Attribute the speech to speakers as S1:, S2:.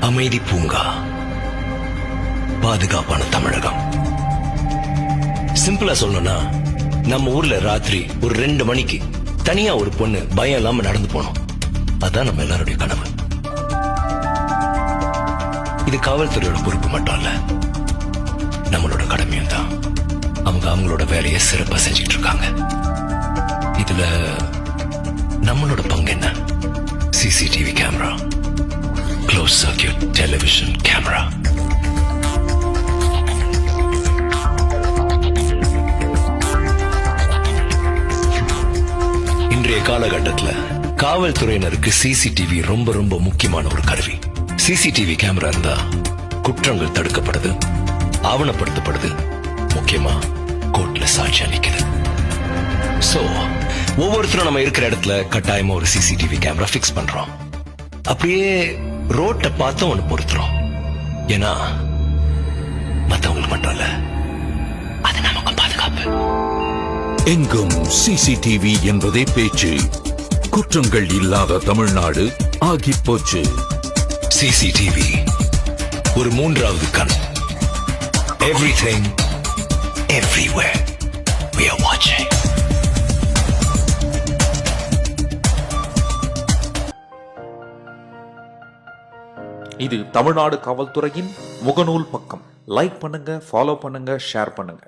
S1: அமைதி பூங்கா, பாதுகாப்பான தமிழகம். சிம்பிளா சொல்லணும்னா, நம்ம ஊர்ல ராத்திரி ஒரு 2 மணிக்கு தனியா ஒரு பொண்ணு பயம் இல்லாம நடந்து போனோம். அதான் நம்ம எல்லாருடைய கனவு. இது காவல்துறையோட பொறுப்பு மட்டும் இல்ல, நம்மளோட கடமையும் தான். அவங்க அவங்களோட வேலையை சிறப்பா செஞ்சுட்டு இருக்காங்க. இதுல நம்மளோட பங்கு என்ன? CCTV camera, close circuit television camera. இன்றைய காலகட்டத்தில் காவல்துறையினருக்கு சிசிடிவி ரொம்ப ரொம்ப முக்கியமான ஒரு கருவி. சிசிடிவி கேமரா இருந்தா குற்றங்கள் தடுக்கப்படுது, ஆவணப்படுத்தப்படுது, முக்கியமா கோர்ட்ல சாட்சி அளிக்குது. சோ ஒவ்வொருத்தரும் நம்ம இருக்கிற இடத்துல கட்டாயமா ஒரு சிசிடிவி கேமரா பிக்ஸ் பண்றோம். அப்படியே ரோட்டை பார்த்து ஒண்ணு பொறுத்துறோம். ஏன்னா மத்தவங்களுக்கு மட்டும் இல்ல, அது நமக்கு பாதுகாப்பு.
S2: எங்கும் சிசிடிவி என்பதே பேச்சு. குற்றங்கள் இல்லாத தமிழ்நாடு ஆகி போச்சு.
S1: சிசிடிவி ஒரு மூன்றாவது கண். Everything, everywhere. We are watching.
S3: இது தமிழ்நாடு காவல்துறையின் முகநூல் பக்கம். லைக் பண்ணுங்க, ஃபாலோ பண்ணுங்க, ஷேர் பண்ணுங்க.